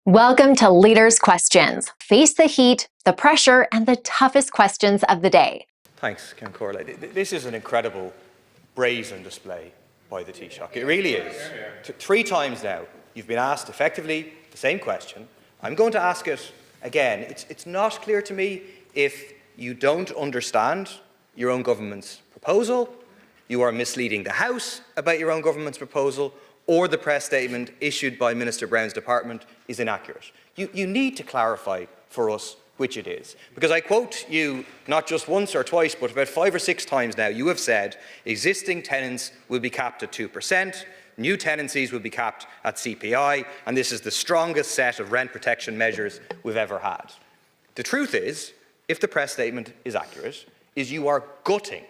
Welcome to Leaders' Questions. Face the heat, the pressure, and the toughest questions of the day. Thanks, Ken Corley. This is an incredible brazen display by the Taoiseach. It really is. 3 times now, you've been asked effectively the same question. I'm going to ask it again. It's not clear to me if you don't understand your own government's proposal, you are misleading the House about your own government's proposal, or the press statement issued by Minister Brown's department is inaccurate. You need to clarify for us which it is. Because I quote you not just once or twice, but about 5 or 6 times now, you have said existing tenants will be capped at 2%, new tenancies will be capped at CPI, and this is the strongest set of rent protection measures we've ever had. The truth is, if the press statement is accurate, is you are gutting,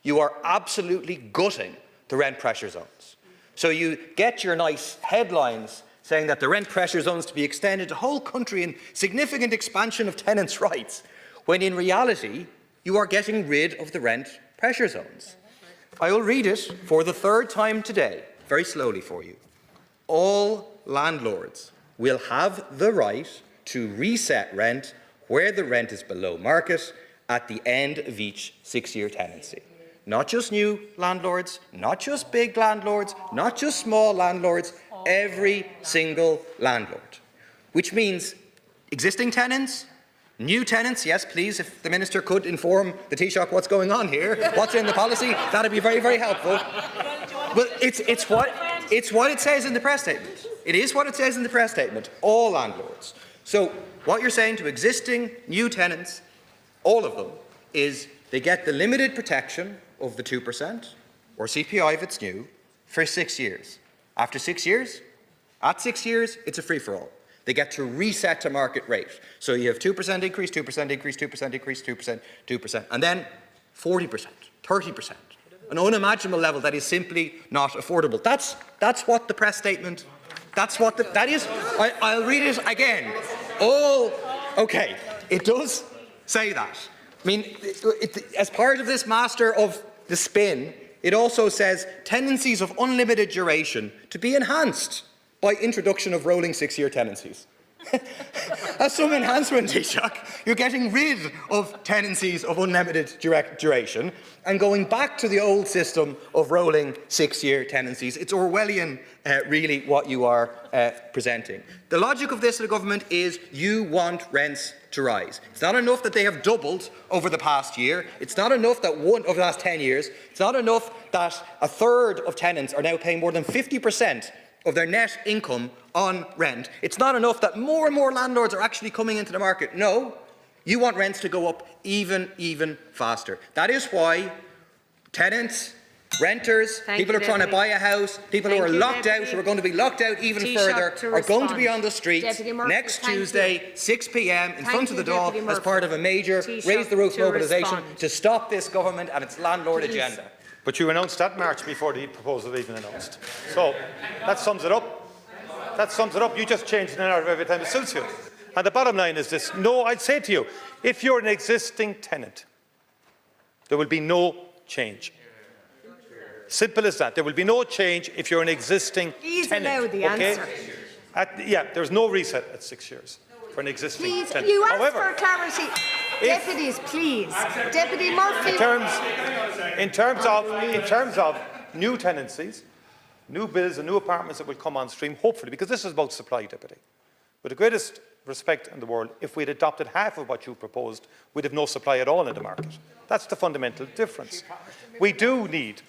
you are absolutely gutting the rent pressure zones. So you get your nice headlines saying that the rent pressure zones to be extended to the whole country and significant expansion of tenants' rights, when in reality, you are getting rid of the rent pressure zones. I will read it for the 3rd time today, very slowly for you. All landlords will have the right to reset rent where the rent is below market at the end of each 6-year tenancy. Not just new landlords, not just big landlords, not just small landlords, every single landlord. Which means existing tenants, new tenants, yes please, if the Minister could inform the Taoiseach what's going on here, what's in the policy, that'd be very, very helpful. But it's what it says in the press statement. It is what it says in the press statement, all landlords. So what you're saying to existing, new tenants, all of them, is they get the limited protection of the 2%, or CPI if it's new, for 6 years. After 6 years, at 6 years, it's a free-for-all. They get to reset to market rate. So you have 2% increase, 2% increase, 2% increase, 2%, 2%, and then 40%, 30%. An unimaginable level that is simply not affordable. That's what the press statement, that is. I'll read it again. Okay, it does say that. I mean, as part of this master of the spin, it also says tenancies of unlimited duration to be enhanced by introduction of rolling 6-year tenancies. That's some enhancement, Taoiseach. You're getting rid of tenancies of unlimited duration and going back to the old system of rolling 6-year tenancies. It's Orwellian, really, what you are presenting. The logic of this to the government is you want rents to rise. It's not enough that they have doubled over the past year. It's not enough that over the last 10 years. It's not enough that 1/3 of tenants are now paying more than 50% of their net income on rent. It's not enough that more and more landlords are actually coming into the market. No, you want rents to go up even faster. That is why tenants, renters, people who are trying to buy a house, people who are locked out, who are going to be locked out even further, are going to be on the streets next Tuesday, 6 p.m. in front of the Dáil as part of a major raise the roof mobilisation to stop this government and its landlord agenda. But you announced that march before the proposal was even announced. So that sums it up. That sums it up. You just change the narrative every time it suits you. And the bottom line is this. No, I'd say to you, if you're an existing tenant, there will be no change. Simple as that. There will be no change if you're an existing Please tenant. allow the answer. There's no reset at 6 years for an existing tenant. You asked for clarity. Deputies, please. Deputy Murphy. In terms of new tenancies, new builds and new apartments that will come on stream, hopefully, because this is about supply, Deputy. With the greatest respect in the world, if we'd adopted half of what you proposed, we'd have no supply at all in the market. That's the fundamental difference. We do need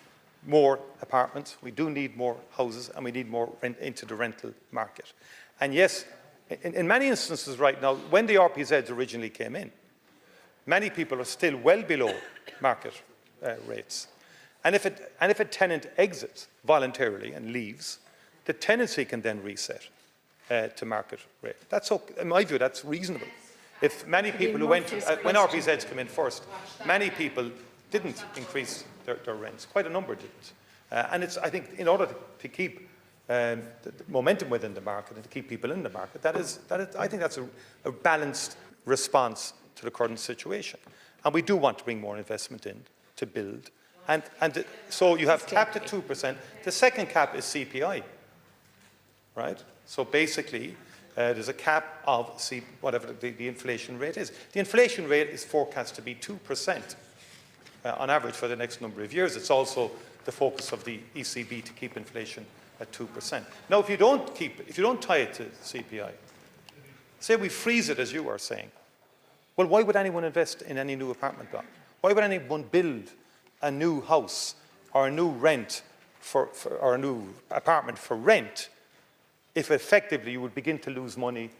more apartments, we do need more houses, and we need more rent into the rental market. And yes, in many instances right now, when the RPZs originally came in, many people are still well below market rates. And if a tenant exits voluntarily and leaves, the tenancy can then reset to market rate. That's okay. In my view, that's reasonable. If many people who went, when RPZs came in first, many people didn't increase their rents. Quite a number didn't. And I think in order to keep the momentum within the market and to keep people in the market, I think that's a balanced response to the current situation. And we do want to bring more investment in to build. And so you have capped at 2%. The second cap is CPI, right? So basically, there's a cap of whatever the inflation rate is. The inflation rate is forecast to be 2% on average for the next number of years. It's also the focus of the ECB to keep inflation at 2%. Now, if you don't tie it to CPI, say we freeze it, as you are saying, well, why would anyone invest in any new apartment block? Why would anyone build a new house or a new or a new apartment for rent if effectively you would begin to lose money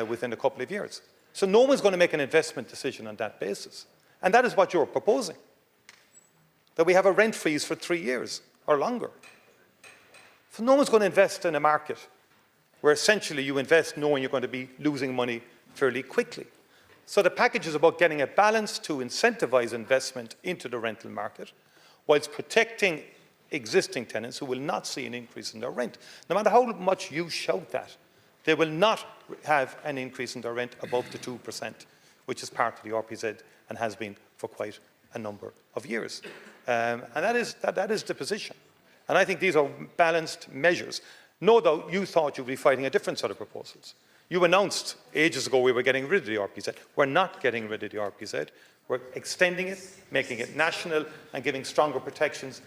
within a couple of years? So no one's going to make an investment decision on that basis. And that is what you're proposing, that we have a rent freeze for 3 years or longer. So no one's going to invest in a market where essentially you invest knowing you're going to be losing money fairly quickly. So the package is about getting a balance to incentivize investment into the rental market whilst protecting existing tenants who will not see an increase in their rent. No matter how much you shout that, they will not have an increase in their rent above the 2%, which is part of the RPZ and has been for quite a number of years. And that is the position. And I think these are balanced measures. No doubt you thought you'd be fighting a different set of proposals. You announced ages ago we were getting rid of the RPZ. We're not getting rid of the RPZ. We're extending it, making it national, and giving stronger protections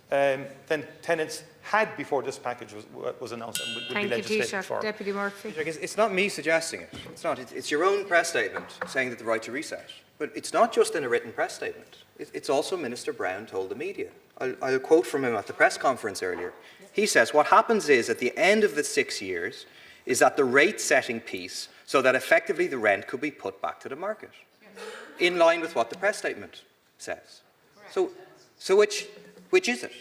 than tenants had before this package was announced and would be legislated for. Deputy Murphy. It's not me suggesting it. It's not. It's your own press statement saying that the right to reset. But it's not just in a written press statement. It's also Minister Brown told the media. I'll quote from him at the press conference earlier. He says, what happens is at the end of the 6 years is that the rate setting piece so that effectively the rent could be put back to the market in line with what the press statement says. So which is it?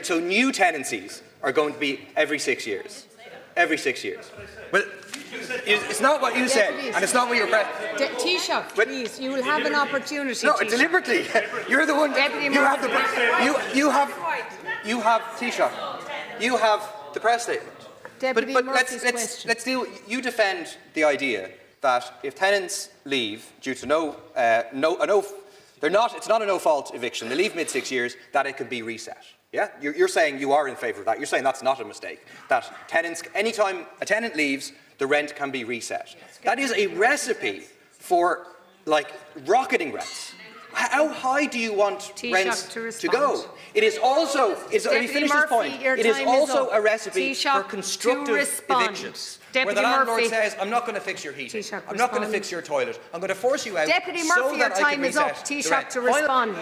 So new tenancies are going to be every 6 years. Every 6 years. Well, it's not what you said, and it's not what your press. Taoiseach, please, you will have an opportunity. No, deliberately. You're the one. Deputy You have Taoiseach. You have the press statement. Deputy But Murphy's let's question. deal. You defend the idea that if tenants leave due to it's not a no-fault eviction. They leave mid 6 years, that it can be reset. Yeah, you're saying you are in favour of that. You're saying that's not a mistake. That tenants, anytime a tenant leaves, the rent can be reset. That is a recipe for rocketing rents. How high do you want rents to go? It is also, let me finish this point, it is also a recipe for constructive evictions. Where the landlord says, I'm not going to fix your heating, I'm not going to fix your toilet, I'm going to force you out Deputy Murphy, so your that I can time is up. reset Taoiseach to the rent. respond.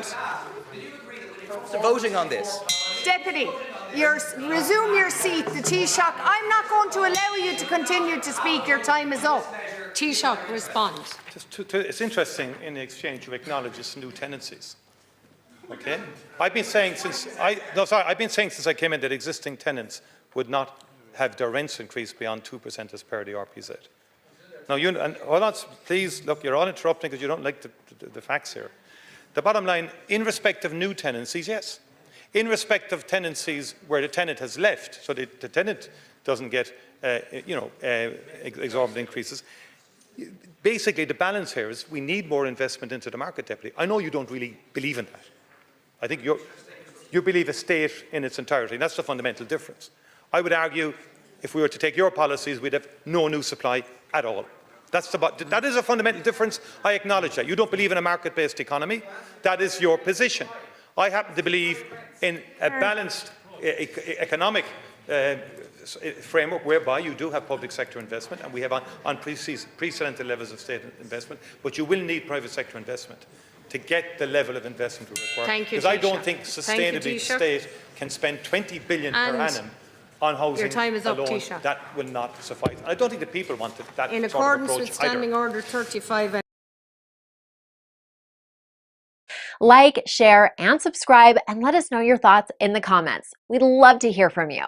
Voting on this. Deputy, resume your seat. The Taoiseach, I'm not going to allow you to continue to speak. Your time is up. Taoiseach, respond. It's interesting in the exchange you acknowledge it's new tenancies. Okay? I've been saying since I came in that existing tenants would not have their rents increased beyond 2% as per the RPZ. Now, hold on, please, look, you're all interrupting because you don't like the facts here. The bottom line, in respect of new tenancies, yes. In respect of tenancies where the tenant has left, so the tenant doesn't get exorbitant increases, basically the balance here is we need more investment into the market, Deputy. I know you don't really believe in that. I think you believe a state in its entirety, and that's the fundamental difference. I would argue if we were to take your policies, we'd have no new supply at all. That is a fundamental difference. I acknowledge that. You don't believe in a market-based economy. That is your position. I happen to believe in a balanced economic framework whereby you do have public sector investment, and we have unprecedented levels of state investment, but you will need private sector investment to get the level of investment we require. Thank you, because I don't think sustainably the state can spend 20 billion per annum on housing your time is up, alone. Taoiseach. That will not suffice. And I don't think the people want that In sort of accordance approach with Standing either. Order 35. Like, share, and subscribe, and let us know your thoughts in the comments. We'd love to hear from you.